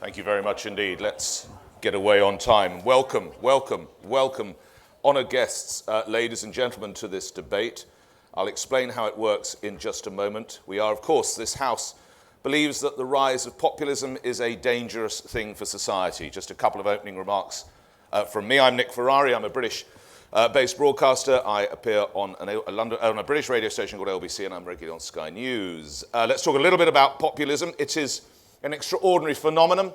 Thank you very much indeed. Let's get away on time. Welcome, welcome, welcome, honoured guests, ladies and gentlemen, to this debate. I'll explain how it works in just a moment. We are, of course, this House believes that the rise of populism is a dangerous thing for society. Just a couple of opening remarks from me. I'm Nick Ferrari. I'm a British-based broadcaster. I appear on a British radio station called LBC, and I'm regularly on Sky News. Let's talk a little bit about populism. It is an extraordinary phenomenon.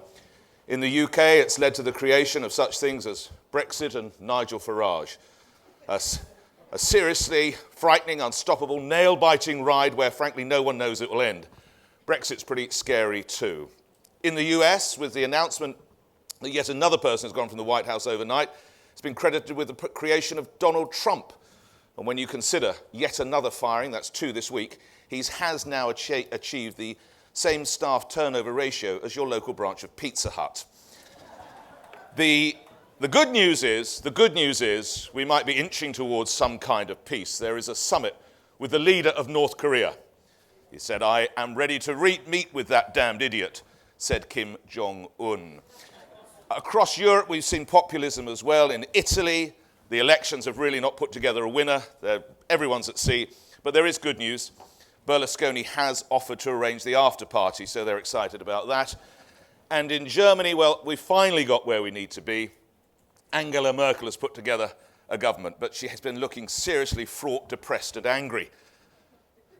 In the UK, it's led to the creation of such things as Brexit and Nigel Farage. A seriously frightening, unstoppable, nail-biting ride where, frankly, no one knows it will end. Brexit's pretty scary too. In the US, with the announcement that yet another person has gone from the White House overnight, it's been credited with the creation of Donald Trump. And when you consider yet another firing, that's 2 this week, he has now achieved the same staff turnover ratio as your local branch of Pizza Hut. The good news is we might be inching towards some kind of peace. There is a summit with the leader of North Korea. He said, "I am ready to meet with that damned idiot," said Kim Jong-un. Across Europe, we've seen populism as well. In Italy, the elections have really not put together a winner. Everyone's at sea. But there is good news. Berlusconi has offered to arrange the after-party, so they're excited about that. And in Germany, well, we finally got where we need to be. Angela Merkel has put together a government, but she has been looking seriously fraught, depressed, and angry.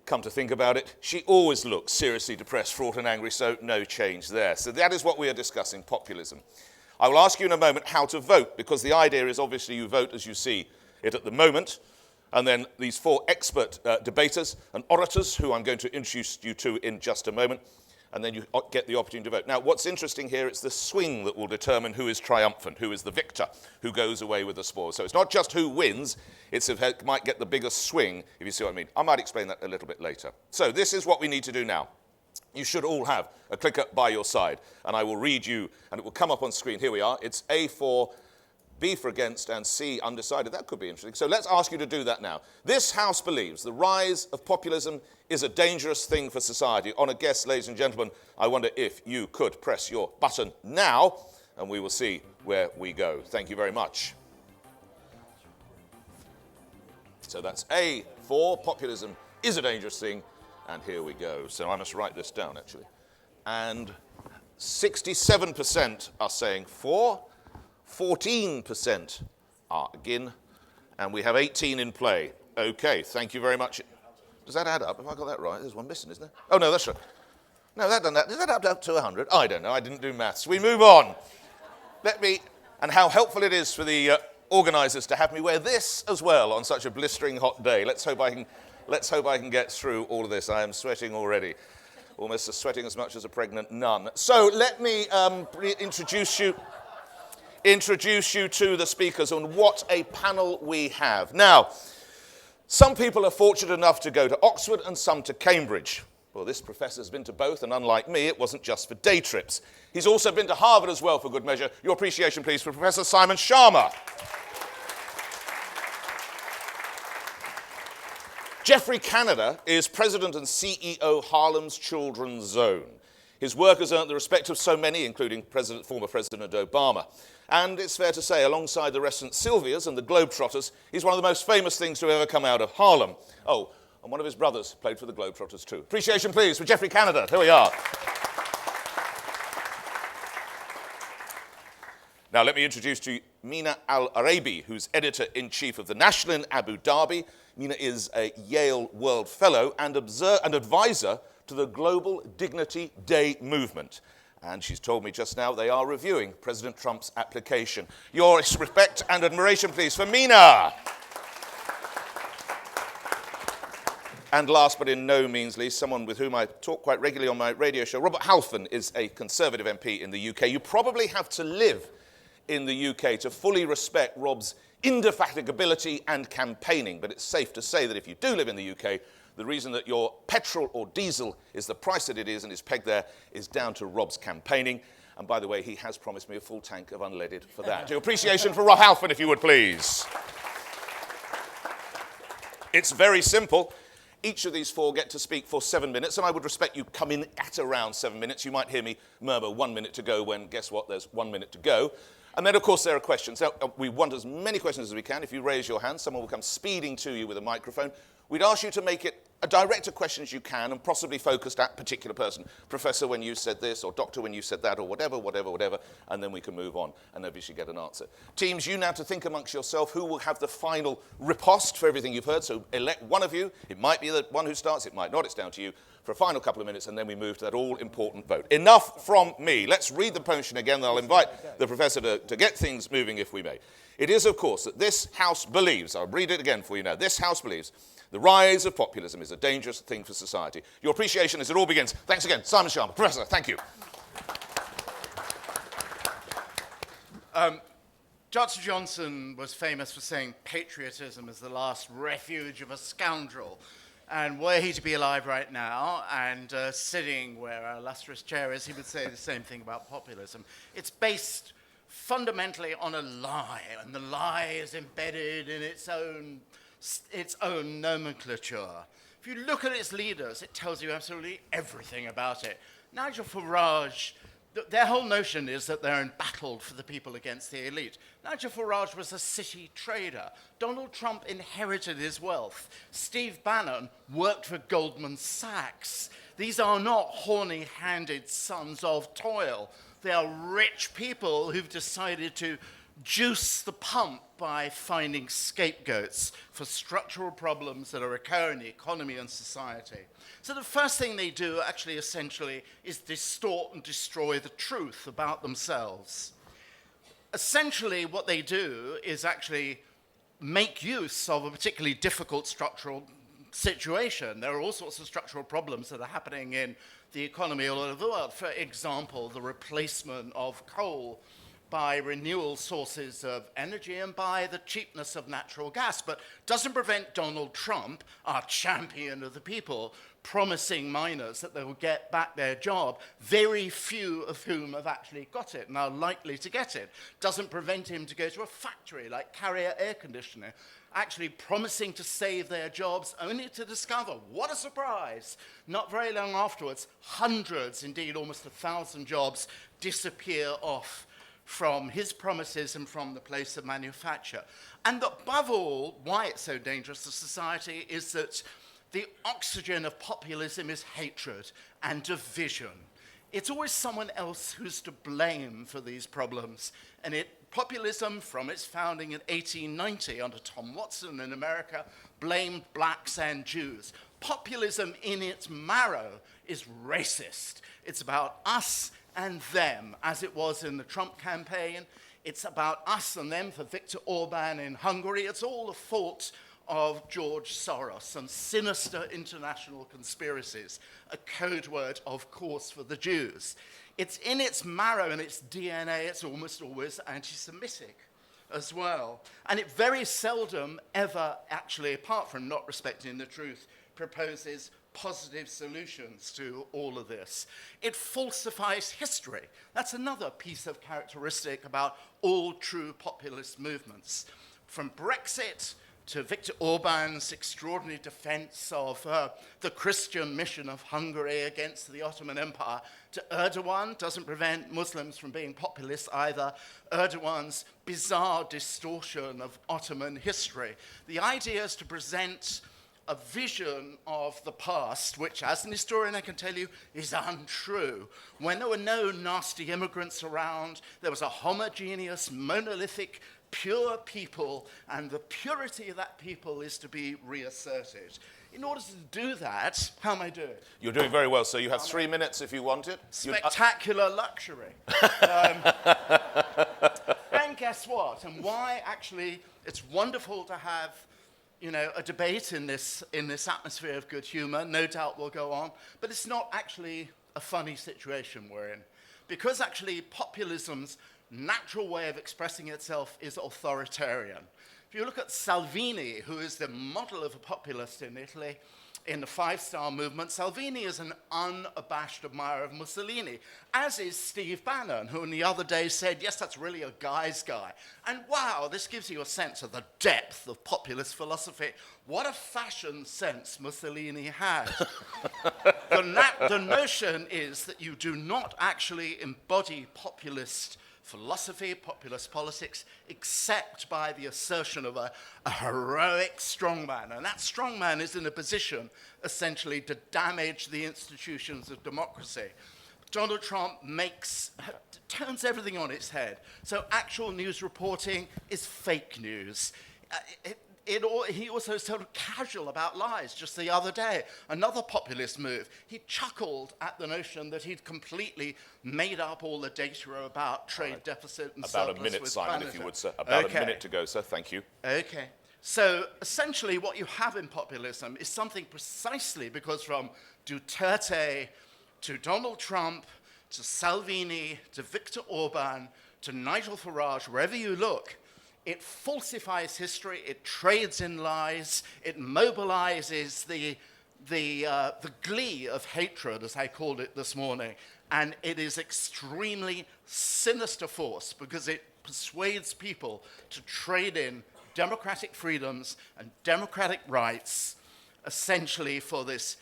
Come to think about it, she always looks seriously depressed, fraught, and angry, so no change there. So that is what we are discussing, populism. I will ask you in a moment how to vote, because the idea is obviously you vote as you see it at the moment. And then these 4 expert debaters and orators, who I'm going to introduce you to in just a moment, and then you get the opportunity to vote. Now, what's interesting here, it's the swing that will determine who is triumphant, who is the victor, who goes away with the spoils. So it's not just who wins, it's who might get the biggest swing, if you see what I mean. I might explain that a little bit later. So this is what we need to do now. You should all have a clicker by your side, and I will read you, and it will come up on screen. Here we are. It's A for B for against, and C undecided. That could be interesting. So let's ask you to do that now. This House believes the rise of populism is a dangerous thing for society. Honoured guests, ladies and gentlemen, I wonder if you could press your button now, and we will see where we go. Thank you very much. So that's A for populism is a dangerous thing, and here we go. So I must write this down, actually. And 67% are saying for, 14% are again, and we have 18 in play. Okay, thank you very much. Does that add up? Have I got that right? There's one missing, isn't there? Oh, no, that's right. No, that doesn't. Does that add up to 100? I don't know. I didn't do maths. We move on. And how helpful it is for the organisers to have me wear this as well on such a blistering hot day. Let's hope I can get through all of this. I am sweating already. Almost sweating as much as a pregnant nun. So let me introduce you to the speakers, and what a panel we have. Now, some people are fortunate enough to go to Oxford and some to Cambridge. Well, this professor's been to both, and unlike me, it wasn't just for day trips. He's also been to Harvard as well, for good measure. Your appreciation, please, for Professor Simon Schama. Geoffrey Canada is president and CEO Harlem's Children's Zone. His work has earned the respect of so many, including former President Obama. And it's fair to say, alongside the restaurant Sylvia's and the Globetrotters, he's one of the most famous things to ever come out of Harlem. Oh, and one of his brothers played for the Globetrotters too. Appreciation, please, for Geoffrey Canada. Here we are. Now, let me introduce to you Mina Al-Arabi, who's editor-in-chief of The National in Abu Dhabi. Mina is a Yale World Fellow and advisor to the Global Dignity Day movement. And she's told me just now they are reviewing President Trump's application. Your respect and admiration, please, for Mina. And last but in no means least, someone with whom I talk quite regularly on my radio show, Robert Halfon is a Conservative MP in the UK. You probably have to live in the UK to fully respect Rob's indefatigability and campaigning, but it's safe to say that if you do live in the UK, the reason that your petrol or diesel is the price that it is and is pegged there is down to Rob's campaigning. And by the way, he has promised me a full tank of unleaded for that. Your appreciation for Rob Halfon, if you would, please. It's very simple. Each of these four get to speak for 7 minutes, and I would respect you come in at around 7 minutes. You might hear me murmur 1 minute to go when, guess what, there's 1 minute to go. And then, of course, there are questions. Now, we want as many questions as we can. If you raise your hand, someone will come speeding to you with a microphone. We'd ask you to make it a direct question as you can and possibly focused at a particular person. Professor, when you said this, or doctor, when you said that, or whatever, and then we can move on and nobody should get an answer. Teams, you now have to think amongst yourself who will have the final riposte for everything you've heard. So elect one of you. It might be the one who starts, it might not. It's down to you for a final couple of minutes, and then we move to that all-important vote. Enough from me. Let's read the motion again, and I'll invite the professor to get things moving, if we may. It is, of course, that this House believes, I'll read it again for you now, this House believes the rise of populism is a dangerous thing for society. Your appreciation as it all begins. Thanks again, Simon Schama. Professor, thank you. Dr. Johnson was famous for saying patriotism is the last refuge of a scoundrel. And were he to be alive right now and sitting where our illustrious chair is, he would say the same thing about populism. It's based fundamentally on a lie, and the lie is embedded in its own nomenclature. If you look at its leaders, it tells you absolutely everything about it. Nigel Farage, their whole notion is that they're embattled for the people against the elite. Nigel Farage was a city trader. Donald Trump inherited his wealth. Steve Bannon worked for Goldman Sachs. These are not horny-handed sons of toil. They are rich people who've decided to juice the pump by finding scapegoats for structural problems that are occurring in the economy and society. So the first thing they do, actually, essentially, is distort and destroy the truth about themselves. Essentially, what they do is actually make use of a particularly difficult structural situation. There are all sorts of structural problems that are happening in the economy all over the world. For example, the replacement of coal by renewable sources of energy and by the cheapness of natural gas, but doesn't prevent Donald Trump, our champion of the people, promising miners that they will get back their job, very few of whom have actually got it and are likely to get it. Doesn't prevent him to go to a factory like Carrier Air Conditioning, actually promising to save their jobs, only to discover, what a surprise, not very long afterwards, hundreds, indeed almost 1,000 jobs disappear off from his promises and from the place of manufacture. And above all, why it's so dangerous to society is that the oxygen of populism is hatred and division. It's always someone else who's to blame for these problems. And populism, from its founding in 1890 under Tom Watson in America, blamed blacks and Jews. Populism in its marrow is racist. It's about us and them, as it was in the Trump campaign. It's about us and them for Viktor Orban in Hungary. It's all the fault of George Soros and sinister international conspiracies, a code word, of course, for the Jews. It's in its marrow and its DNA, it's almost always anti-Semitic as well. And it very seldom ever actually, apart from not respecting the truth, proposes positive solutions to all of this. It falsifies history. That's another piece of characteristic about all true populist movements. From Brexit to Viktor Orban's extraordinary defense of the Christian mission of Hungary against the Ottoman Empire, to Erdogan, doesn't prevent Muslims from being populist either, Erdogan's bizarre distortion of Ottoman history. The idea is to present a vision of the past, which, as an historian I can tell you, is untrue. When there were no nasty immigrants around, there was a homogeneous, monolithic, pure people, and the purity of that people is to be reasserted. In order to do that, how am I doing? You're doing very well, sir. You have 3 minutes if you want it. Spectacular luxury. And guess what? And why, actually, it's wonderful to have a debate in this atmosphere of good humor, no doubt will go on, but it's not actually a funny situation we're in. Because actually populism's natural way of expressing itself is authoritarian. If you look at Salvini, who is the model of a populist in Italy, in the Five Star Movement, Salvini is an unabashed admirer of Mussolini, as is Steve Bannon, who in the other day said, yes, that's really a guy's guy. And wow, this gives you a sense of the depth of populist philosophy. What a fashion sense Mussolini had. The notion is that you do not actually embody populist philosophy, populist politics, except by the assertion of a heroic strongman. And that strongman is in a position, essentially, to damage the institutions of democracy. Donald Trump turns everything on its head. So actual news reporting is fake news. He also is sort of casual about lies. Just the other day, another populist move. He chuckled at the notion that he'd completely made up all the data about trade deficit and surplus. About a minute, with Simon, Canada. if you would, sir. About a minute to go, sir. Thank you. Okay. So essentially what you have in populism is something precisely because from Duterte to Donald Trump to Salvini to Viktor Orban to Nigel Farage, wherever you look, it falsifies history, it trades in lies, it mobilizes the glee of hatred, as I called it this morning, and it is extremely sinister force because it persuades people to trade in democratic freedoms and democratic rights, essentially for this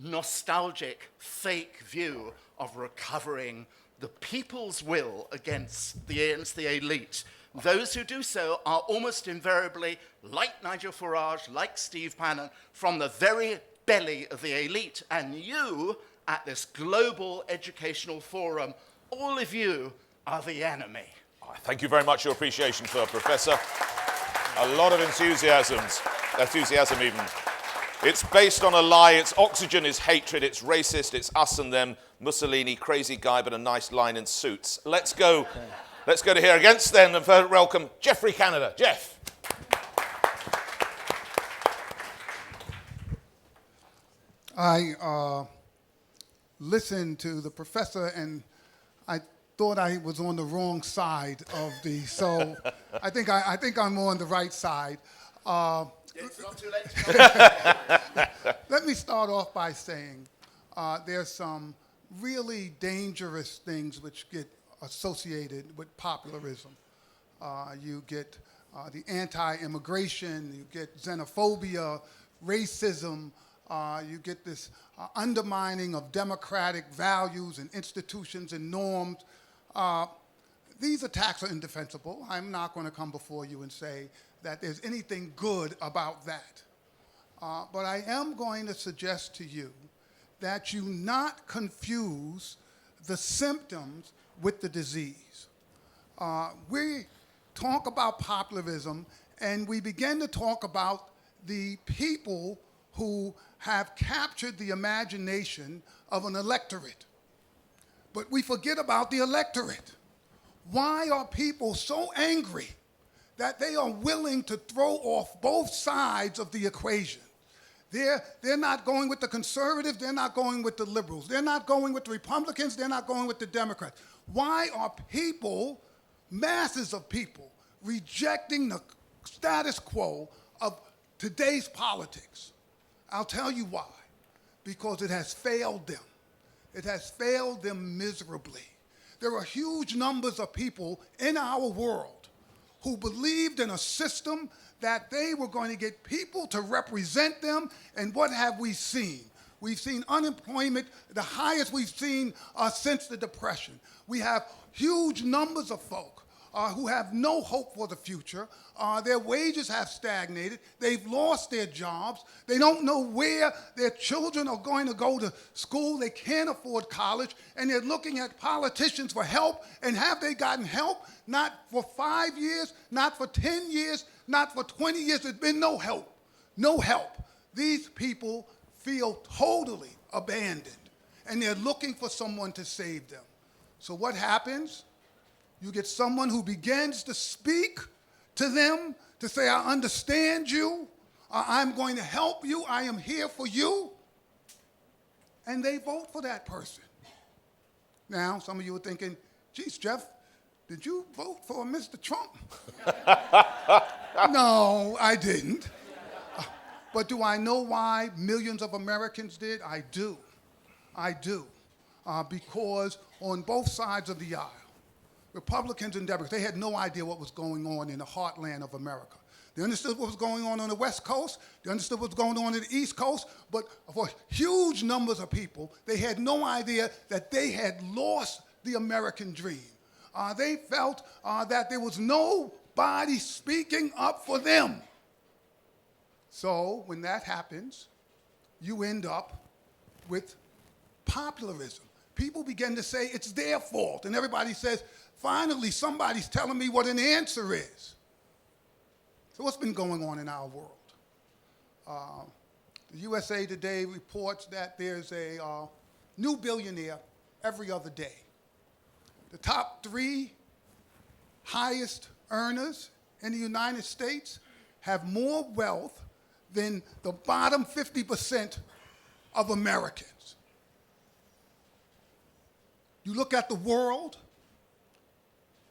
nostalgic, fake view of recovering the people's will against the elite. Those who do so are almost invariably, like Nigel Farage, like Steve Bannon, from the very belly of the elite. And you, at this global educational forum, all of you are the enemy. Thank you very much for your appreciation, sir, Professor. A lot of enthusiasm even. It's based on a lie. Its oxygen is hatred. It's racist. It's us and them. Mussolini, crazy guy, but a nice line in suits. Let's go to here against them and welcome Geoffrey Canada. Jeff. I listened to the professor and I thought I was on the wrong side of so I think I'm on the right side. It's not too late to Let me start off by saying there's some really dangerous things which get associated with popularism. You get the anti-immigration, you get xenophobia, racism, you get this undermining of democratic values and institutions and norms. These attacks are indefensible. I'm not going to come before you and say that there's anything good about that. But I am going to suggest to you that you not confuse the symptoms with the disease. We talk about populism and we begin to talk about the people who have captured the imagination of an electorate. But we forget about the electorate. Why are people so angry that they are willing to throw off both sides of the equation? They're not going with the conservatives, they're not going with the liberals, they're not going with the Republicans, they're not going with the Democrats. Why are people, masses of people, rejecting the status quo of today's politics? I'll tell you why. Because it has failed them. It has failed them miserably. There are huge numbers of people in our world who believed in a system that they were going to get people to represent them, and what have we seen? We've seen unemployment, the highest we've seen since the Depression. We have huge numbers of folk who have no hope for the future. Their wages have stagnated. They've lost their jobs. They don't know where their children are going to go to school. They can't afford college, and they're looking at politicians for help. And have they gotten help? Not for 5 years, not for 10 years, not for 20 years. There's been no help. No help. These people feel totally abandoned, and they're looking for someone to save them. So what happens? You get someone who begins to speak to them, to say, I understand you, I'm going to help you, I am here for you, and they vote for that person. Now, some of you are thinking, geez, Jeff, did you vote for Mr. Trump? No, I didn't. But do I know why millions of Americans did? I do. I do. Because on both sides of the aisle, Republicans and Democrats, they had no idea what was going on in the heartland of America. They understood what was going on the West Coast. They understood what was going on the East Coast. But for huge numbers of people, they had no idea that they had lost the American dream. They felt that there was nobody speaking up for them. So when that happens, you end up with popularism. People begin to say it's their fault, and everybody says, finally, somebody's telling me what an answer is. So what's been going on in our world? The USA Today reports that there's a new billionaire every other day. The top 3 highest earners in the United States have more wealth than the bottom 50% of Americans. You look at the world,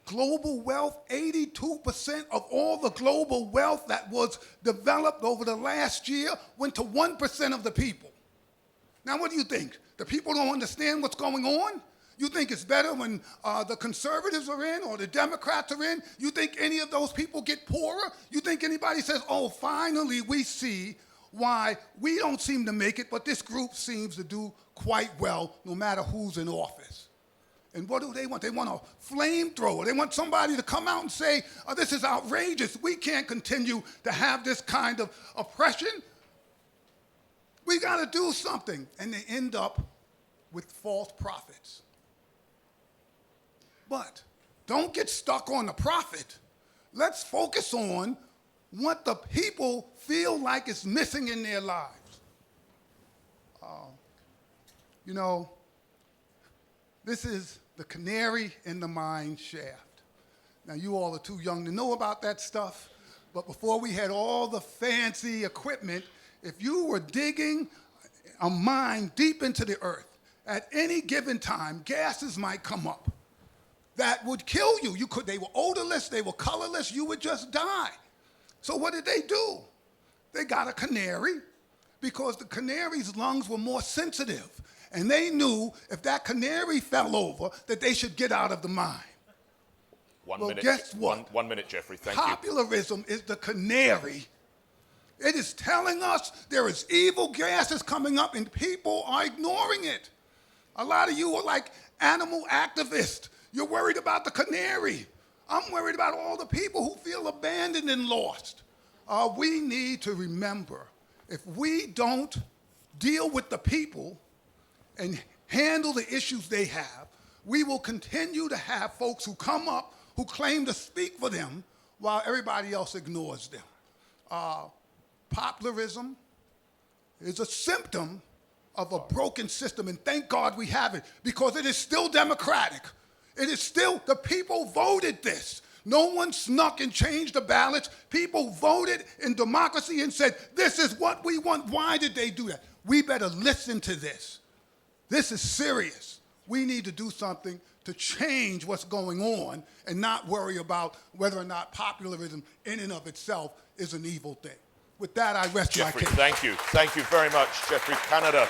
global wealth, 82% of all the global wealth that was developed over the last year went to 1% of the people. Now, what do you think? The people don't understand what's going on? You think it's better when the conservatives are in or the Democrats are in? You think any of those people get poorer? You think anybody says, oh, finally we see why we don't seem to make it, but this group seems to do quite well no matter who's in office? And what do they want? They want a flamethrower. They want somebody to come out and say, oh, this is outrageous. We can't continue to have this kind of oppression. We got to do something. And they end up with false prophets. But don't get stuck on the prophet. Let's focus on what the people feel like is missing in their lives. You know, this is the canary in the mine shaft. Now, you all are too young to know about that stuff, but before we had all the fancy equipment, if you were digging a mine deep into the earth, at any given time, gases might come up that would kill you. They were odorless, they were colorless, you would just die. So what did they do? They got a canary because the canary's lungs were more sensitive. And they knew if that canary fell over, that they should get out of the mine. One well, minute. Guess what? One minute, Jeffrey. Thank you. Popularism is the canary. It is telling us there is evil gases coming up and people are ignoring it. A lot of you are like animal activists. You're worried about the canary. I'm worried about all the people who feel abandoned and lost. We need to remember, if we don't deal with the people and handle the issues they have, we will continue to have folks who come up who claim to speak for them while everybody else ignores them. Popularism is a symptom of a broken system, and thank God we have it, because it is still democratic. It is still, the people voted this. No one snuck and changed the ballots. People voted in democracy and said, this is what we want. Why did they do that? We better listen to this. This is serious. We need to do something to change what's going on and not worry about whether or not popularism in and of itself is an evil thing. With that, I rest Jeffrey, my case. thank you. Thank you very much, Jeffrey Canada.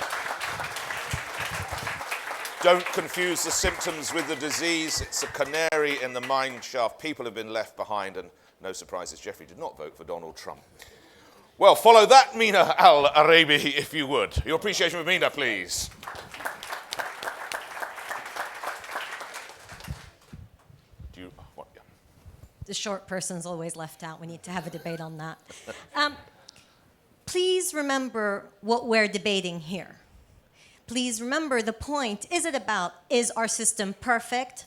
Don't confuse the symptoms with the disease. It's a canary in the mine shaft. People have been left behind, and no surprises, Jeffrey did not vote for Donald Trump. Well, follow that, Mina Al-Arabi, if you would. Your appreciation for Mina, please. The short person's always left out. We need to have a debate on that. Please remember what we're debating here. Please remember the point. Is it about, is our system perfect?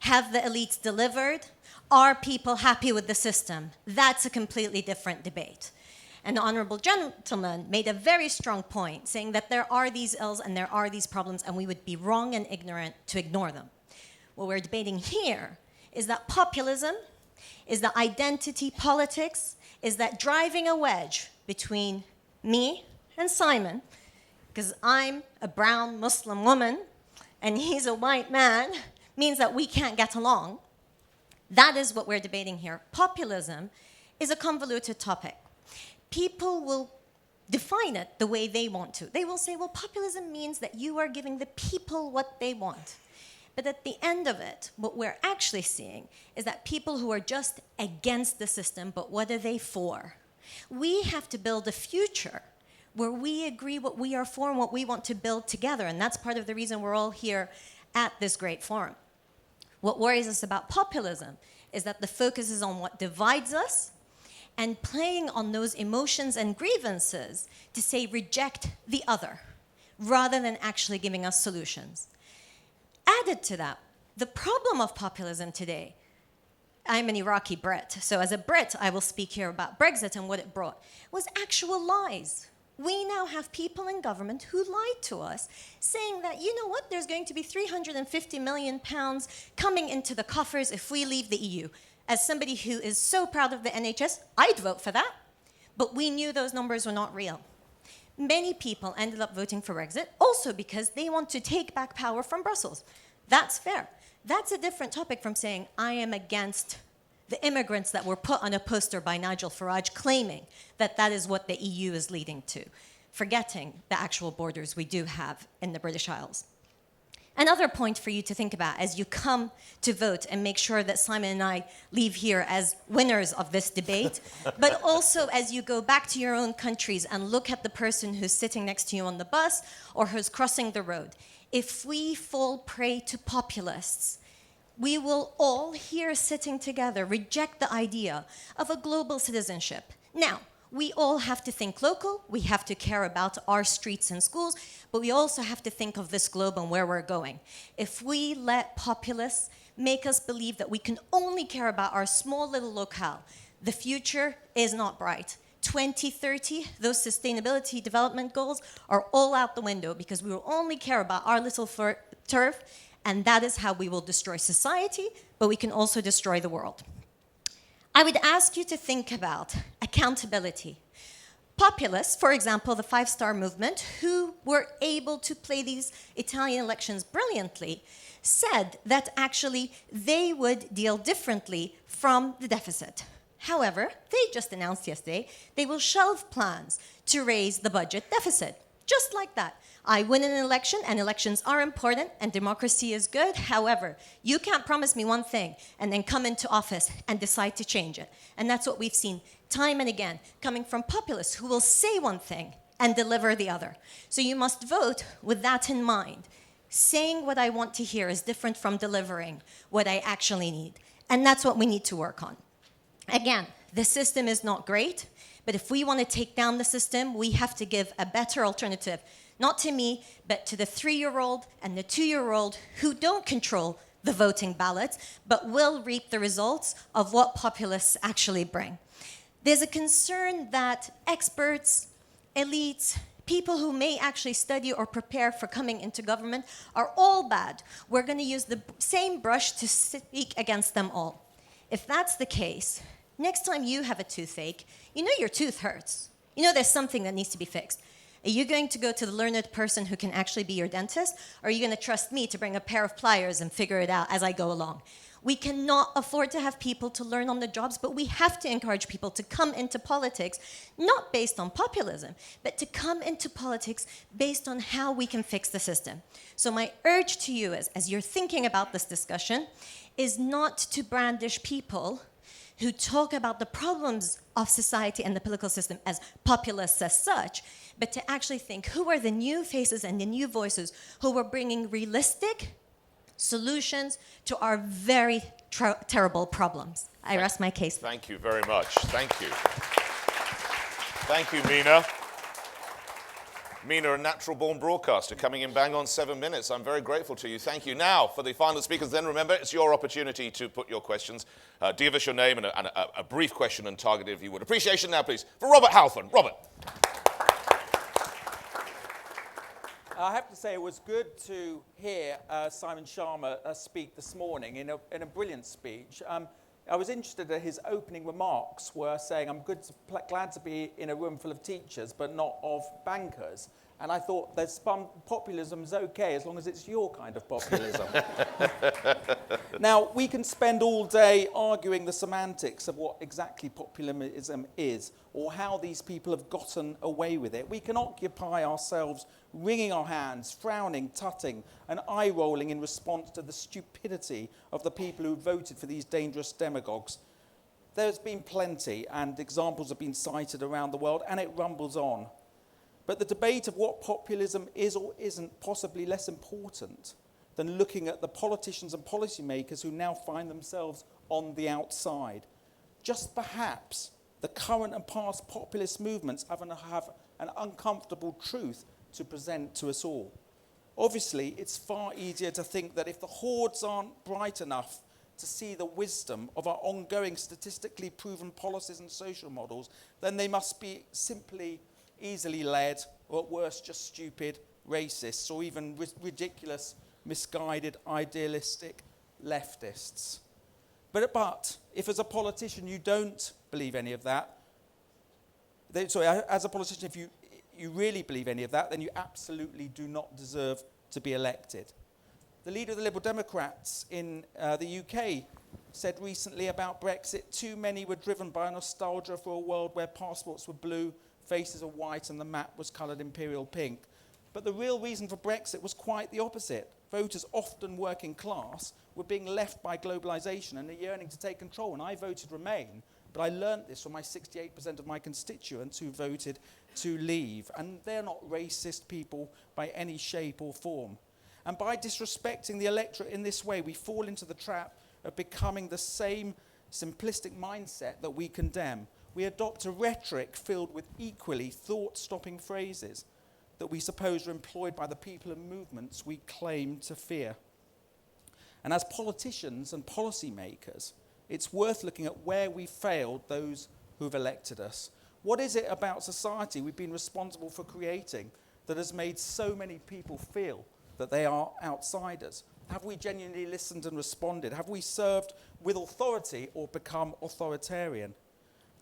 Have the elites delivered? Are people happy with the system? That's a completely different debate. And the honorable gentleman made a very strong point, saying that there are these ills and there are these problems, and we would be wrong and ignorant to ignore them. What we're debating here is that populism, is that identity politics, is that driving a wedge between me and Simon, because I'm a brown Muslim woman and he's a white man, means that we can't get along. That is what we're debating here. Populism is a convoluted topic. People will define it the way they want to. They will say, well, populism means that you are giving the people what they want. But at the end of it, what we're actually seeing is that people who are just against the system, but what are they for? We have to build a future where we agree what we are for and what we want to build together. And that's part of the reason we're all here at this great forum. What worries us about populism is that the focus is on what divides us and playing on those emotions and grievances to say reject the other, rather than actually giving us solutions. Added to that, the problem of populism today, I'm an Iraqi Brit, so as a Brit, I will speak here about Brexit and what it brought, was actual lies. We now have people in government who lied to us, saying that, you know what, there's going to be £350 million coming into the coffers if we leave the EU. As somebody who is so proud of the NHS, I'd vote for that. But we knew those numbers were not real. Many people ended up voting for Brexit also because they want to take back power from Brussels. That's fair. That's a different topic from saying, I am against the immigrants that were put on a poster by Nigel Farage claiming that that is what the EU is leading to, forgetting the actual borders we do have in the British Isles. Another point for you to think about as you come to vote and make sure that Simon and I leave here as winners of this debate, but also as you go back to your own countries and look at the person who's sitting next to you on the bus or who's crossing the road. If we fall prey to populists, we will all here sitting together reject the idea of a global citizenship. Now, we all have to think local, we have to care about our streets and schools, but we also have to think of this globe and where we're going. If we let populists make us believe that we can only care about our small little locale, the future is not bright. 2030, those sustainability development goals are all out the window because we will only care about our little turf, and that is how we will destroy society, but we can also destroy the world. I would ask you to think about accountability. Populists, for example, the Five Star Movement, who were able to play these Italian elections brilliantly, said that actually they would deal differently from the deficit. However, they just announced yesterday they will shelve plans to raise the budget deficit, just like that. I win an election, and elections are important, and democracy is good. However, you can't promise me one thing and then come into office and decide to change it. And that's what we've seen time and again, coming from populists who will say one thing and deliver the other. So you must vote with that in mind. Saying what I want to hear is different from delivering what I actually need. And that's what we need to work on. Again, the system is not great, but if we want to take down the system, we have to give a better alternative. Not to me, but to the 3-year-old and the 2-year-old who don't control the voting ballots, but will reap the results of what populists actually bring. There's a concern that experts, elites, people who may actually study or prepare for coming into government are all bad. We're going to use the same brush to speak against them all. If that's the case, next time you have a toothache, you know your tooth hurts. You know there's something that needs to be fixed. Are you going to go to the learned person who can actually be your dentist? Or are you going to trust me to bring a pair of pliers and figure it out as I go along? We cannot afford to have people to learn on the jobs, but we have to encourage people to come into politics, not based on populism, but to come into politics based on how we can fix the system. So my urge to you is, as you're thinking about this discussion, is not to brandish people who talk about the problems of society and the political system as populists as such, but to actually think who are the new faces and the new voices who are bringing realistic solutions to our very terrible problems. I rest my case. Thank you very much. Thank you. Thank you, Mina. Mina, a natural-born broadcaster, coming in bang on 7 minutes. I'm very grateful to you. Thank you. Now, for the final speakers, then remember, it's your opportunity to put your questions. Give us your name and a brief question and target, if you would. Appreciation now, please, for Robert Halfon. Robert. I have to say it was good to hear Simon Sharma speak this morning in a brilliant speech. I was interested that his opening remarks were saying, I'm glad to be in a room full of teachers, but not of bankers. And I thought populism is okay as long as it's your kind of populism. Now, we can spend all day arguing the semantics of what exactly populism is or how these people have gotten away with it. We can occupy ourselves wringing our hands, frowning, tutting, and eye-rolling in response to the stupidity of the people who voted for these dangerous demagogues. There's been plenty, and examples have been cited around the world, and it rumbles on. But the debate of what populism is or isn't possibly less important than looking at the politicians and policymakers who now find themselves on the outside. Just perhaps the current and past populist movements have an uncomfortable truth to present to us all. Obviously, it's far easier to think that if the hordes aren't bright enough to see the wisdom of our ongoing statistically proven policies and social models, then they must be simply easily led, or at worst just stupid, racists, or even ridiculous, misguided, idealistic leftists. But if as a politician you don't believe any of that, as a politician, if you really believe any of that, then you absolutely do not deserve to be elected. The leader of the Liberal Democrats in the UK said recently about Brexit, too many were driven by a nostalgia for a world where passports were blue, faces are white, and the map was coloured imperial pink. But the real reason for Brexit was quite the opposite. Voters, often working class, were being left by globalisation and are yearning to take control. And I voted Remain, but I learnt this from my 68% of my constituents who voted to leave. And they're not racist people by any shape or form. And by disrespecting the electorate in this way, we fall into the trap of becoming the same simplistic mindset that we condemn. We adopt a rhetoric filled with equally thought-stopping phrases that we suppose are employed by the people and movements we claim to fear. And as politicians and policymakers, it's worth looking at where we failed those who've elected us. What is it about society we've been responsible for creating that has made so many people feel that they are outsiders? Have we genuinely listened and responded? Have we served with authority or become authoritarian?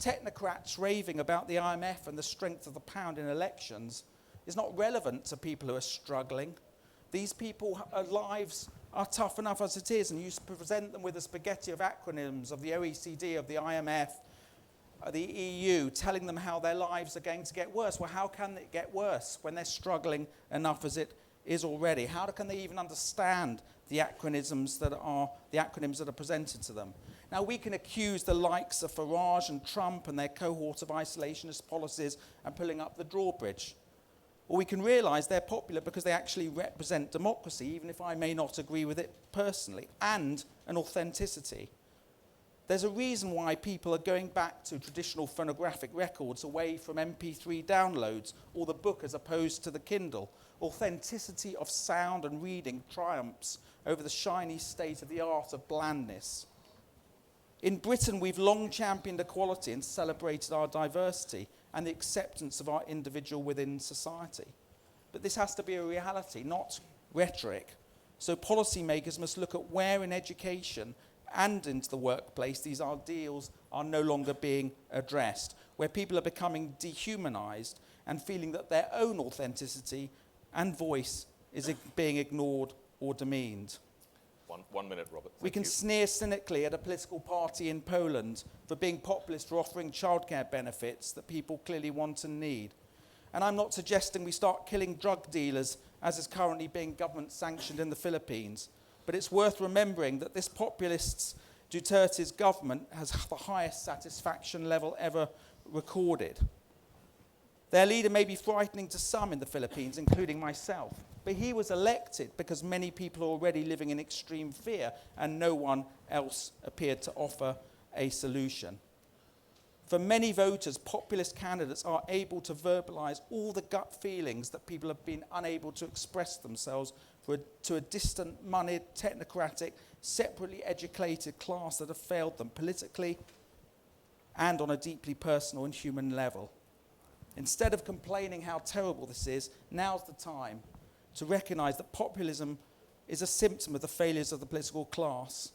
Technocrats raving about the IMF and the strength of the pound in elections is not relevant to people who are struggling. These people's lives are tough enough as it is, and you present them with a spaghetti of acronyms of the OECD, of the IMF, the EU, telling them how their lives are going to get worse. Well, how can it get worse when they're struggling enough as it is already? How can they even understand the acronyms that are presented to them? Now, we can accuse the likes of Farage and Trump and their cohort of isolationist policies and pulling up the drawbridge. Or we can realise they're popular because they actually represent democracy, even if I may not agree with it personally, and an authenticity. There's a reason why people are going back to traditional phonographic records away from MP3 downloads or the book as opposed to the Kindle. Authenticity of sound and reading triumphs over the shiny state-of-the-art of blandness. In Britain, we've long championed equality and celebrated our diversity and the acceptance of our individual within society. But this has to be a reality, not rhetoric. So policymakers must look at where in education and into the workplace these ideals are no longer being addressed, where people are becoming dehumanized and feeling that their own authenticity and voice is being ignored or demeaned. 1 minute, Robert. We can sneer cynically at a political party in Poland for being populist or offering childcare benefits that people clearly want and need. And I'm not suggesting we start killing drug dealers, as is currently being government sanctioned in the Philippines. But it's worth remembering that this populist Duterte's government has the highest satisfaction level ever recorded. Their leader may be frightening to some in the Philippines, including myself, but he was elected because many people are already living in extreme fear and no one else appeared to offer a solution. For many voters, populist candidates are able to verbalise all the gut feelings that people have been unable to express themselves to a distant, moneyed, technocratic, separately educated class that have failed them politically and on a deeply personal and human level. Instead of complaining how terrible this is, now's the time to recognise that populism is a symptom of the failures of the political class.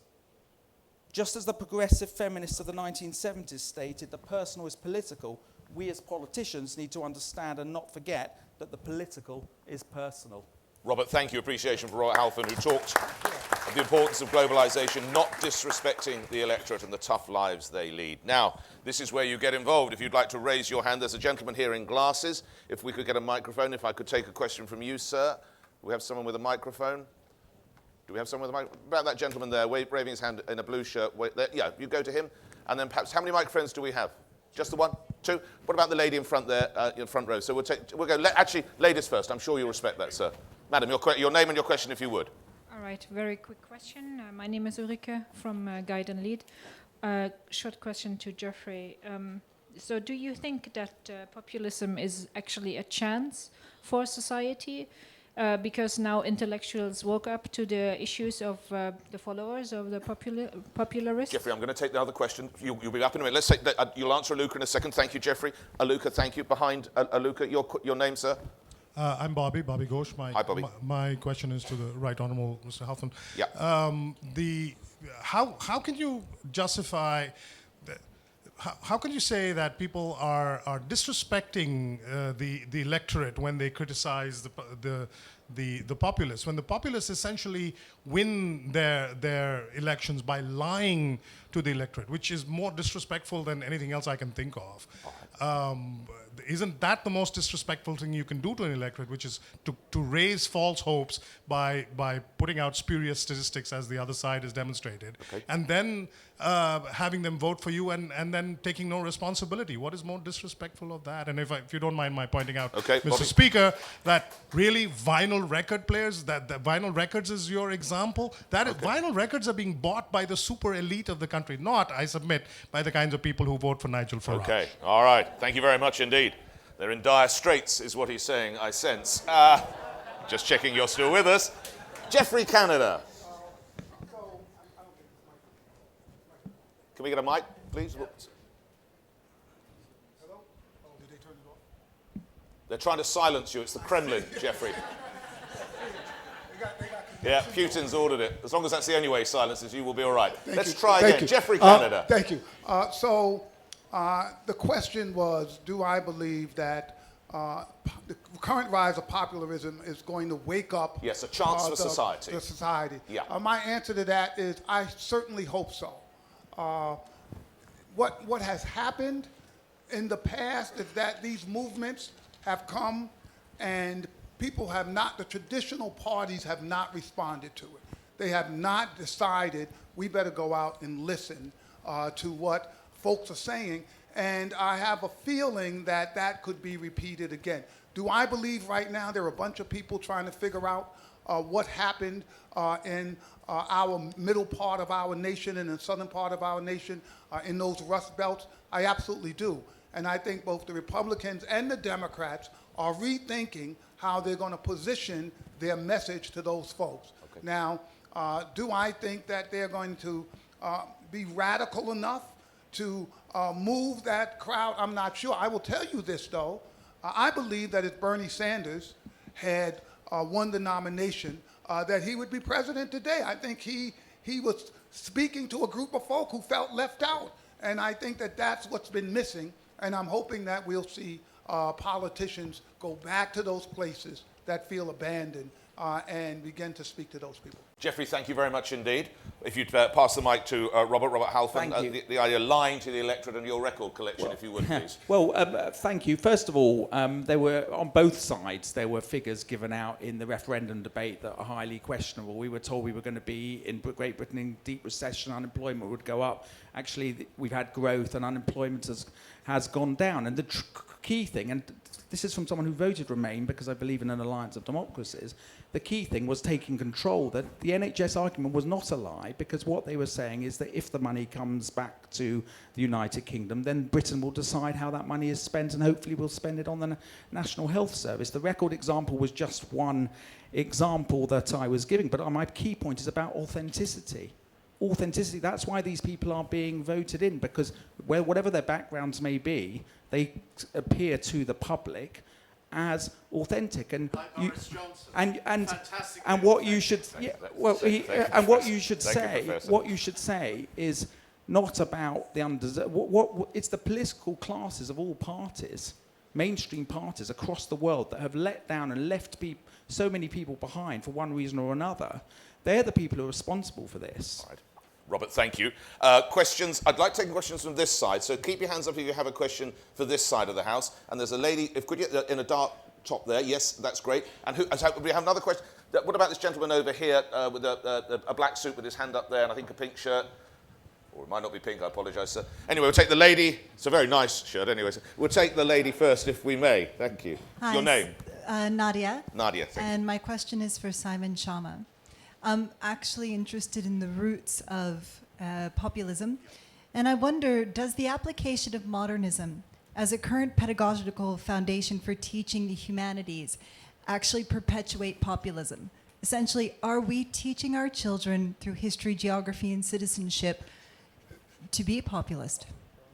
Just as the progressive feminists of the 1970s stated that personal is political, we as politicians need to understand and not forget that the political is personal. Robert, thank you. Appreciation for Robert Halfon, who talked of the importance of globalisation, not disrespecting the electorate and the tough lives they lead. Now, this is where you get involved. If you'd like to raise your hand, there's a gentleman here in glasses. If we could get a microphone, if I could take a question from you, sir. Do we have someone with a microphone? Do we have someone with a microphone? About that gentleman there, waving his hand in a blue shirt. Wait, there. Yeah, you go to him. And then perhaps, how many microphones do we have? Just the one? Two? What about the lady in front there, in front row? So we'll go, actually, ladies first. I'm sure you'll respect that, sir. Madam, your name and your question, if you would. All right, very quick question. My name is Ulrike from Guide and Lead. Short question to Geoffrey. So do you think that populism is actually a chance for society? Because now intellectuals woke up to the issues of the followers of the popularists? Geoffrey, I'm going to take the other question. You'll be up in a minute. Let's take you'll answer Aluka in a second. Thank you, Geoffrey. Aluka, thank you. Behind Aluka, your name, sir? I'm Bobby Ghosh. Hi, Bobby. My question is to the Right Honourable Mr. Halfon. Yeah. How can you justify? How can you say that people are disrespecting the electorate when they criticize the populace, when the populace essentially win their elections by lying to the electorate, which is more disrespectful than anything else I can think of? Isn't that the most disrespectful thing you can do to an electorate, which is to raise false hopes by putting out spurious statistics, as the other side has demonstrated, and then having them vote for you and then taking no responsibility? What is more disrespectful of that? And if you don't mind my pointing out, Mr. Bobby. Speaker, that really vinyl record players, that vinyl records is your example. Vinyl records are being bought by the super elite of the country, not, I submit, by the kinds of people who vote for Nigel Farage. Okay, all right. Thank you very much indeed. They're in dire straits, is what he's saying, I sense. Just checking you're still with us. Geoffrey Canada. Can we get a mic, please? They're trying to silence you. It's the Kremlin, Geoffrey. Yeah, Putin's ordered it. As long as that's the only way he silences you, we'll be all right. Let's try again. Geoffrey Canada. Thank you. The question was, do I believe that the current rise of popularism is going to wake up? Yes, a chance for society. The society. Yeah. My answer to that is I certainly hope so. What has happened in the past is that these movements have come and people have not, the traditional parties have not responded to it. They have not decided we better go out and listen to what folks are saying, and I have a feeling that that could be repeated again. Do I believe right now there are a bunch of people trying to figure out what happened in our middle part of our nation and the southern part of our nation in those rust belts? I absolutely do. And I think both the Republicans and the Democrats are rethinking how they're going to position their message to those folks. Okay. Now, do I think that they're going to be radical enough to move that crowd? I'm not sure. I will tell you this, though. I believe that if Bernie Sanders had won the nomination, that he would be president today. I think he was speaking to a group of folk who felt left out. And I think that that's what's been missing. And I'm hoping that we'll see politicians go back to those places that feel abandoned and begin to speak to those people. Geoffrey, thank you very much indeed. If you'd pass the mic to Robert Halfon. Thank you. The idea of lying to the electorate and your record collection, if you would, please. Well, thank you. First of all, there were, on both sides, there were figures given out in the referendum debate that are highly questionable. We were told we were going to be in Great Britain in deep recession, unemployment would go up. Actually, we've had growth and unemployment has gone down. And the key thing, and this is from someone who voted Remain because I believe in an alliance of democracies, the key thing was taking control, that the NHS argument was not a lie, because what they were saying is that if the money comes back to the United Kingdom, then Britain will decide how that money is spent and hopefully we'll spend it on the National Health Service. The record example was just one example that I was giving, but my key point is about authenticity. Authenticity, that's why these people are being voted in, because whatever their backgrounds may be, they appear to the public as authentic, and and what you should say is not about the it's the political classes of all parties mainstream parties across the world that have let down and left so many people behind for one reason or another, they're the people who are responsible for this. Right. Robert, thank you. Questions? I'd like to take questions from this side, so keep your hands up if you have a question for this side of the House. And there's a lady, if could you, in a dark top there, yes, that's great. And we have another question. What about this gentleman over here with a black suit with his hand up there and I think a pink shirt? Or it might not be pink, I apologise, sir. Anyway, we'll take the lady. It's a very nice shirt, anyway. So we'll take the lady first, if we may. Thank you. Hi, Your name? Nadia. Nadia, thank you. And my question is for Simon Schama. I'm actually interested in the roots of populism. And I wonder, does the application of modernism as a current pedagogical foundation for teaching the humanities actually perpetuate populism? Essentially, are we teaching our children through history, geography, and citizenship to be a populist?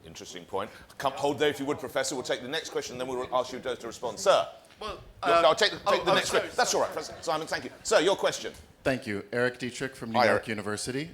Interesting point. Come, hold there if you would, Professor. We'll take the next question, then we'll ask you to respond. Sir? Well, I'll take the next sorry, question. That's all right, Professor Simon, thank you. Sir, your question. Thank you. Eric Dietrich from New Hi, York Eric. University.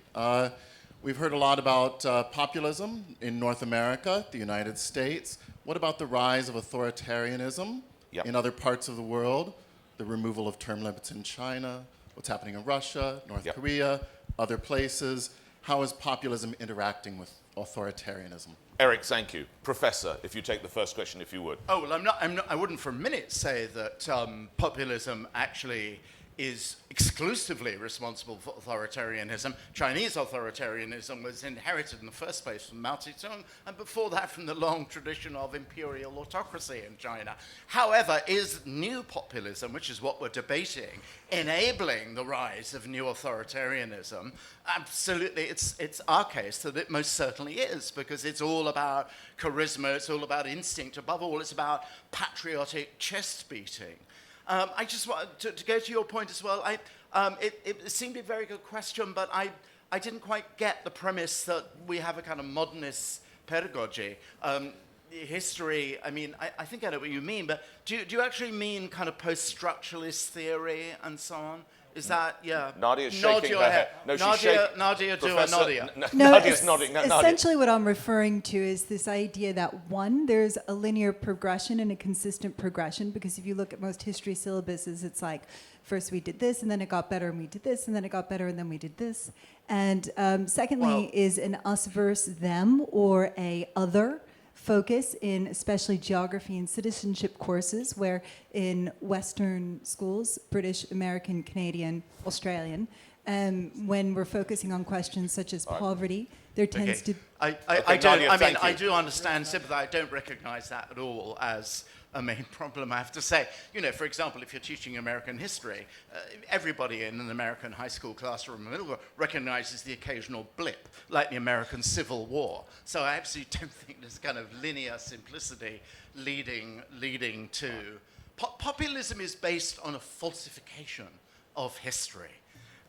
We've heard a lot about populism in North America, the United States. What about the rise of authoritarianism Yep. in other parts of the world? The removal of term limits in China, what's happening in Russia, North Yep. Korea, other places. How is populism interacting with authoritarianism? Eric, thank you. Professor, if you take the first question, if you would. Oh, well, I wouldn't for a minute say that populism actually is exclusively responsible for authoritarianism. Chinese authoritarianism was inherited in the first place from Mao Zedong, and before that from the long tradition of imperial autocracy in China. However, is new populism, which is what we're debating, enabling the rise of new authoritarianism? Absolutely, it's our case that it most certainly is, because it's all about charisma, it's all about instinct, above all, it's about patriotic chest beating. I just want to go to your point as well. It seemed a very good question, but I didn't quite get the premise that we have a kind of modernist pedagogy. History, I mean, I think I know what you mean, but do you actually mean kind of post-structuralist theory and so on? Is that, yeah? Nadia's Nod shaking your her head. head. No, she's Nadia, shaking. Nadia, do a Professor, Nadia. Nadia's nodding. Nadia. Essentially what I'm referring to is this idea that, one, there's a linear progression and a consistent progression, because if you look at most history syllabuses, it's like, first we did this, and then it got better, and we did this, and then it got better, and then we did this. And secondly is an us versus them, or a other focus in especially geography and citizenship courses, where in Western schools, British, American, Canadian, Australian, when we're focusing on questions such as poverty, there tends to... I do understand sympathy. I don't recognize that at all as a main problem, I have to say. You know, for example, if you're teaching American history, everybody in an American high school classroom recognizes the occasional blip, like the American Civil War. So I absolutely don't think there's kind of linear simplicity leading to... Populism is based on a falsification of history.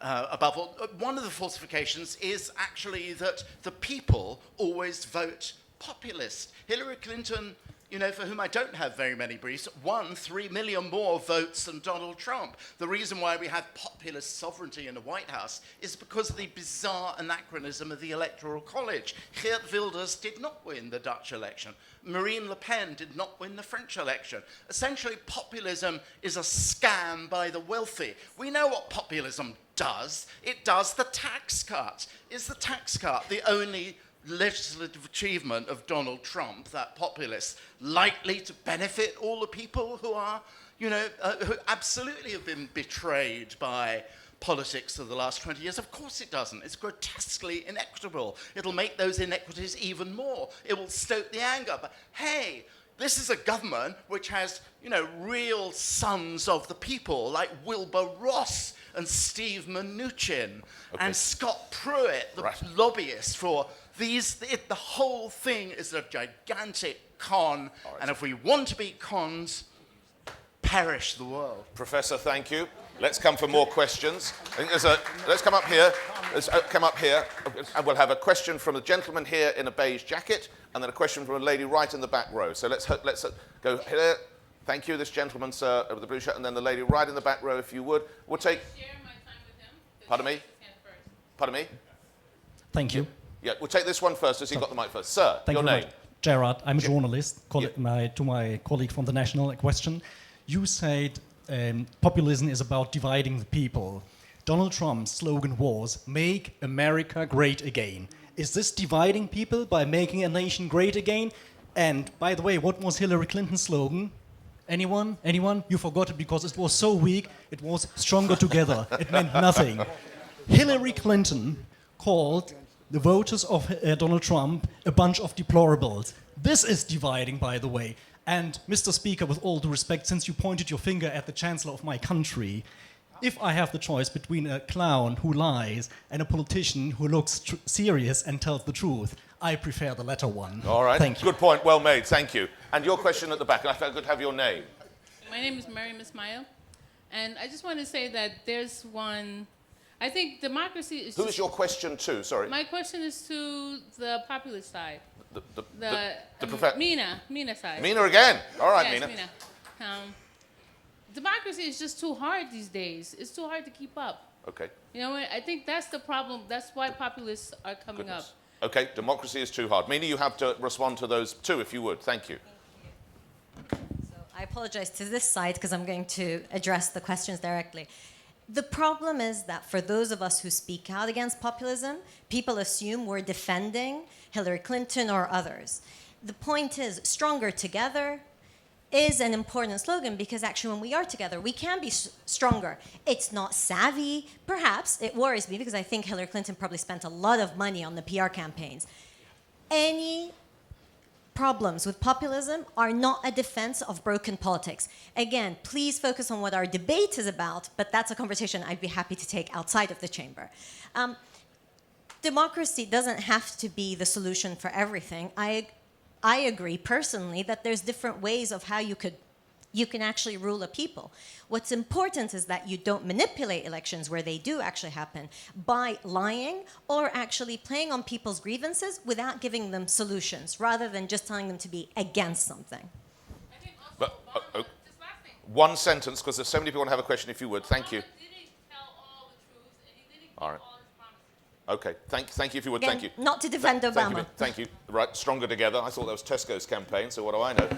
Above all, one of the falsifications is actually that the people always vote populist. Hillary Clinton, you know, for whom I don't have very many briefs, won 3 million more votes than Donald Trump. The reason why we have populist sovereignty in the White House is because of the bizarre anachronism of the Electoral College. Geert Wilders did not win the Dutch election. Marine Le Pen did not win the French election. Essentially, populism is a scam by the wealthy. We know what populism does. It does the tax cut. Is the tax cut the only legislative achievement of Donald Trump, that populist, likely to benefit all the people who are, you know, who absolutely have been betrayed by politics of the last 20 years? Of course it doesn't. It's grotesquely inequitable. It'll make those inequities even more. It will stoke the anger. But hey, this is a government which has, you know, real sons of the people like Wilbur Ross and Steve Mnuchin and Scott Pruitt, the lobbyist for these. The whole thing is a gigantic con, and if we want to be cons, perish the world. Professor, thank you. Let's come for more questions. I think let's come up here. Let's come up here. And we'll have a question from a gentleman here in a beige jacket, and then a question from a lady right in the back row. So let's go here. Thank you, this gentleman, sir, with the blue shirt, and then the lady right in the back row, if you would. We'll take... Share my time with him. Pardon me? Pardon me? Thank you. Yeah, we'll take this one first, as he got the mic first. Sir, Thank your you very name? Gerard, I'm a journalist. To my colleague from The National, a question. You said populism is about dividing the people. Donald Trump's slogan was, "Make America Great Again." Is this dividing people by making a nation great again? And by the way, what was Hillary Clinton's slogan? Anyone? Anyone? You forgot it because it was so weak. It was "Stronger Together." It meant nothing. Hillary Clinton called the voters of Donald Trump a bunch of deplorables. This is dividing, by the way. And Mr. Speaker, with all due respect, since you pointed your finger at the Chancellor of my country, if I have the choice between a clown who lies and a politician who looks serious and tells the truth, I prefer the latter one. All right. Thank you. Good point. Well made. Thank you. And your question at the back. And I could have your name. My name is Mary Ismail. And I just want to say that there's one... I think democracy is... Who is your question to? Sorry. My question is to the populist side. The Mina side. Mina again. All right, yes, Mina. Democracy is just too hard these days. It's too hard to keep up. Okay. You know, I think that's the problem. That's why populists are coming up. Okay, democracy is too hard. Mina, you have to respond to those two, if you would. Thank you. So I apologize to this side because I'm going to address the questions directly. The problem is that for those of us who speak out against populism, people assume we're defending Hillary Clinton or others. The point is, stronger together is an important slogan because actually when we are together, we can be stronger. It's not savvy. Perhaps it worries me because I think Hillary Clinton probably spent a lot of money on the PR campaigns. Any problems with populism are not a defense of broken politics. Again, please focus on what our debate is about, but that's a conversation I'd be happy to take outside of the chamber. Democracy doesn't have to be the solution for everything. I agree personally that there's different ways of how you can actually rule a people. What's important is that you don't manipulate elections where they do actually happen by lying or actually playing on people's grievances without giving them solutions, rather than just telling them to be against something. But, one sentence, because there's so many people want to have a question, if you would. Thank you. All right. Okay, thank you if you would. Again, thank you. not to defend Obama. Thank you. Right, stronger together. I thought that was Tesco's campaign, so what do I know?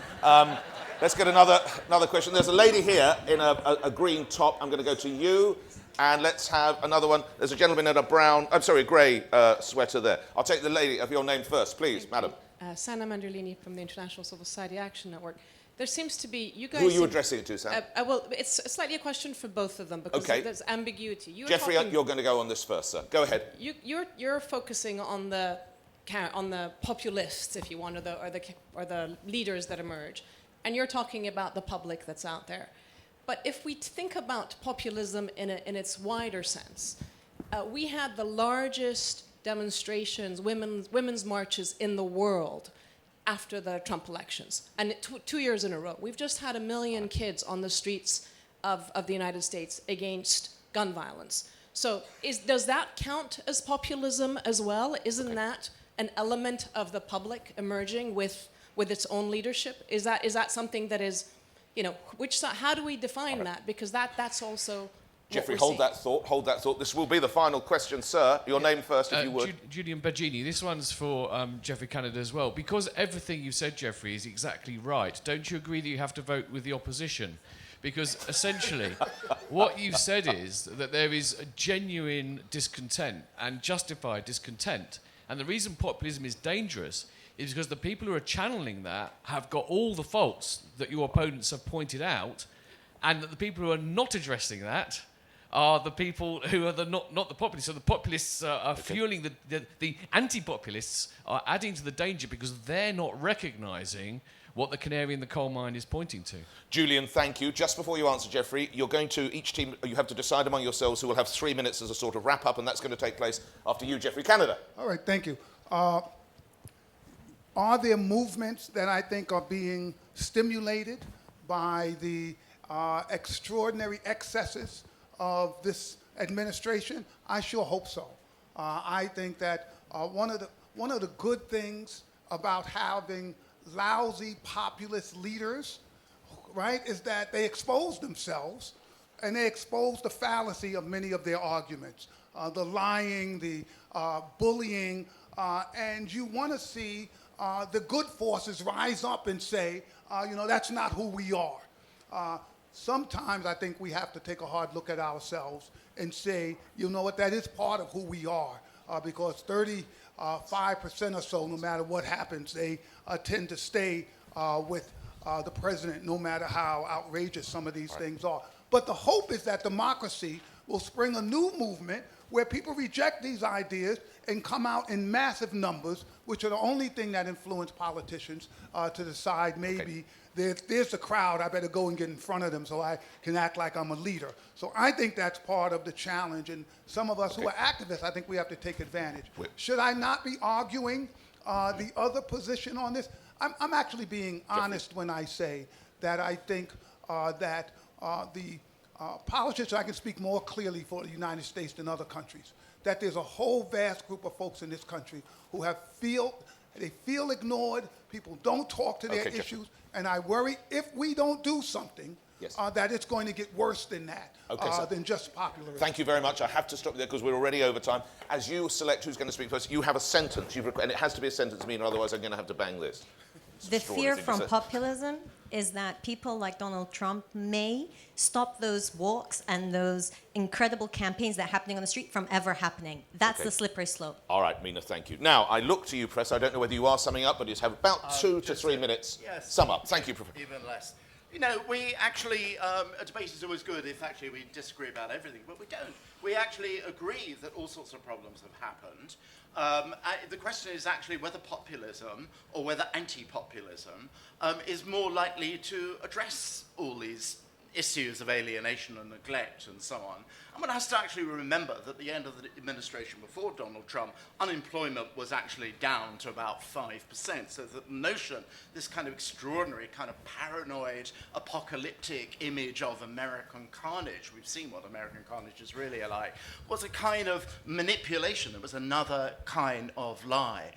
Let's get another question. There's a lady here in a green top. I'm going to go to you, and let's have another one. There's a gentleman in a grey sweater there. I'll take the lady of your name first, please, madam. Sana Manderlini from the International Civil Society Action Network. There seems to be, you guys... Who are you addressing it to, Sam? Well, it's slightly a question for both of them because there's ambiguity. Jeffrey, you're going to go on this first, sir. Go ahead. You're focusing on the populists, if you want, or the leaders that emerge, and you're talking about the public that's out there. But if we think about populism in its wider sense, we had the largest demonstrations, women's marches in the world after the Trump elections, and 2 years in a row. We've just had 1 million kids on the streets of the United States against gun violence. So does that count as populism as well? Isn't that an element of the public emerging with its own leadership? Is that something that is, how do we define that? Because that's also Jeffrey, hold that thought. This will be the final question, sir. Your name first, if you would. Julian Bergini. This one's for Jeffrey Canada as well. Because everything you said, Jeffrey, is exactly right, don't you agree that you have to vote with the opposition? Because essentially, what you said is that there is a genuine discontent and justified discontent. And the reason populism is dangerous is because the people who are channeling that have got all the faults that your opponents have pointed out, and that the people who are not addressing that are the people who are not the populists. So the populists are fueling the anti-populists are adding to the danger because they're not recognising what the canary in the coal mine is pointing to. Julian, thank you. Just before you answer, Jeffrey, you're going to, each team, you have to decide among yourselves who will have 3 minutes as a sort of wrap-up, and that's going to take place after you, Jeffrey Canada. All right, thank you. Are there movements that I think are being stimulated by the extraordinary excesses of this administration? I sure hope so. I think that one of the good things about having lousy populist leaders, right, is that they expose themselves and they expose the fallacy of many of their arguments, the lying, the bullying, and you want to see the good forces rise up and say, that's not who we are. Sometimes I think we have to take a hard look at ourselves and say, you know what, that is part of who we are, because 35% or so, no matter what happens, they tend to stay with the president, no matter how outrageous some of these things are. But the hope is that democracy will spring a new movement where people reject these ideas and come out in massive numbers, which are the only thing that influence politicians to decide maybe there's a crowd, I better go and get in front of them so I can act like I'm a leader. So I think that's part of the challenge, and some of us who are activists, I think we have to take advantage. Should I not be arguing the other position on this? I'm actually being honest when I say that I think that the politicians, I can speak more clearly for the United States than other countries, that there's a whole vast group of folks in this country who they feel ignored, people don't talk to their issues, and I worry if we don't do something, that it's going to get worse than that, than just populism. Thank you very much. I have to stop you there because we're already over time. As you select who's going to speak first, you have a sentence, and it has to be a sentence, otherwise I'm going to have to bang this. The fear from populism is that people like Donald Trump may stop those walks and those incredible campaigns that are happening on the street from ever happening. That's the slippery slope. All right, Mina, thank you. Now, I look to you, Professor. I don't know whether you are summing up, but you have about 2 to 3 minutes. Yes. Sum up. Thank you, Professor. Even less. We actually, a debate is always good if actually we disagree about everything, but we don't. We actually agree that all sorts of problems have happened. The question is actually whether populism or whether anti-populism is more likely to address all these issues of alienation and neglect and so on. And one has to actually remember that at the end of the administration before Donald Trump, unemployment was actually down to about 5%. So the notion, this kind of extraordinary, kind of paranoid, apocalyptic image of American carnage, we've seen what American carnage is really like, was a kind of manipulation. It was another kind of lie.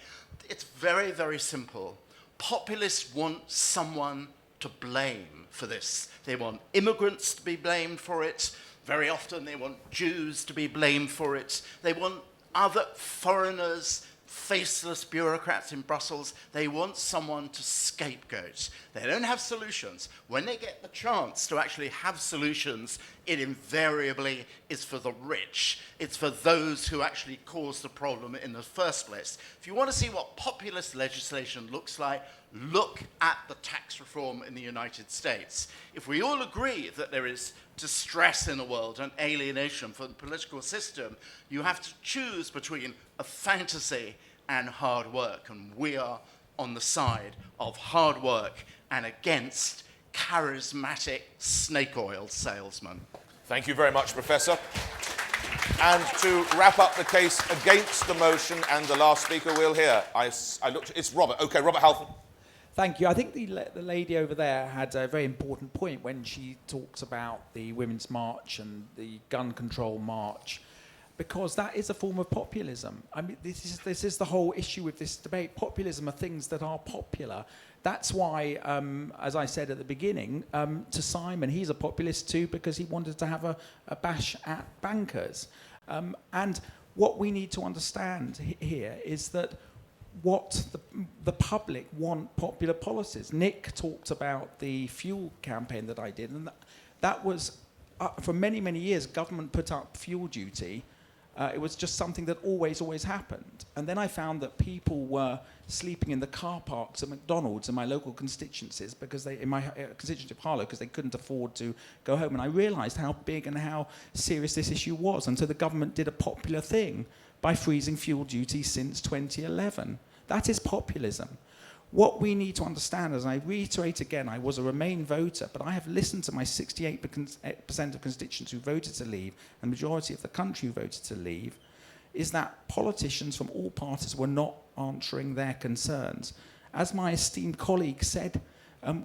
It's very, very simple. Populists want someone to blame for this. They want immigrants to be blamed for it. Very often they want Jews to be blamed for it. They want other foreigners, faceless bureaucrats in Brussels. They want someone to scapegoat. They don't have solutions. When they get the chance to actually have solutions, it invariably is for the rich. It's for those who actually caused the problem in the first place. If you want to see what populist legislation looks like, look at the tax reform in the United States. If we all agree that there is distress in the world and alienation for the political system, you have to choose between a fantasy and hard work. And we are on the side of hard work and against charismatic snake oil salesmen. Thank you very much, Professor. And to wrap up the case against the motion, and the last speaker we'll hear, it's Robert. Okay, Robert Halfon. Thank you. I think the lady over there had a very important point when she talks about the Women's March and the gun control march, because that is a form of populism. I mean, this is the whole issue with this debate. Populism are things that are popular. That's why, as I said at the beginning, to Simon, he's a populist too because he wanted to have a bash at bankers. And what we need to understand here is that what the public want popular policies. Nick talked about the fuel campaign that I did, and that was, for many, many years, government put up fuel duty. It was just something that always happened. And then I found that people were sleeping in the car parks at McDonald's in my local constituencies, in my constituency of Harlow, because they couldn't afford to go home. And I realised how big and how serious this issue was. And so the government did a popular thing by freezing fuel duty since 2011. That is populism. What we need to understand, as I reiterate again, I was a Remain voter, but I have listened to my 68% of constituents who voted to leave, and the majority of the country who voted to leave, is that politicians from all parties were not answering their concerns. As my esteemed colleague said,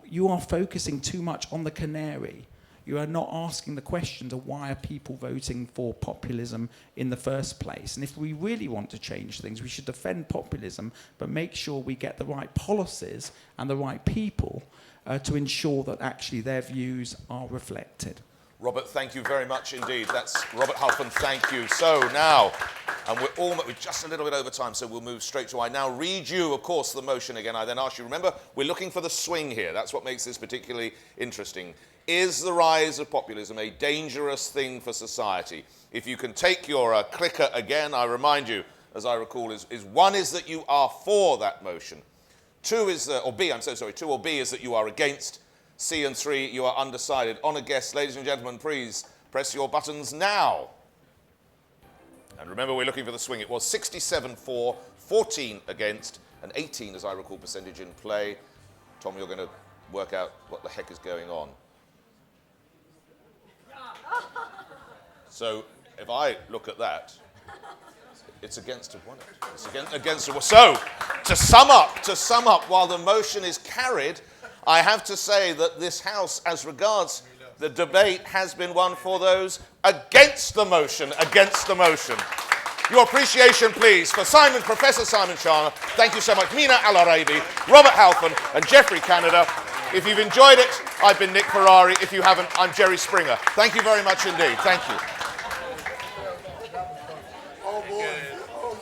you are focusing too much on the canary. You are not asking the questions of why are people voting for populism in the first place. And if we really want to change things, we should defend populism, but make sure we get the right policies and the right people to ensure that actually their views are reflected. Robert, thank you very much indeed. That's Robert Halfon, thank you. So now, and we're just a little bit over time, so we'll move straight to I now read you, of course, the motion again. I then ask you, remember, we're looking for the swing here. That's what makes this particularly interesting. Is the rise of populism a dangerous thing for society? If you can take your clicker again, I remind you, as I recall, is one is that you are for that motion. Two is, or B, I'm so sorry, 2 or B is that you are against. C and 3, you are undecided. On a guess, ladies and gentlemen, please press your buttons now. And remember, we're looking for the swing. It was 67 for, 14 against, and 18, as I recall, percentage in play. Tom, you're going to work out what the heck is going on. So, if I look at that, it's against a one. It's against a one. So, to sum up, while the motion is carried, I have to say that this House, as regards the debate, has been one for those against the motion, Your appreciation, please, for Professor Simon Schama. Thank you so much. Mina Al-Araibi, Robert Halfon, and Geoffrey Canada. If you've enjoyed it, I've been Nick Ferrari. If you haven't, I'm Jerry Springer. Thank you very much indeed. Thank you.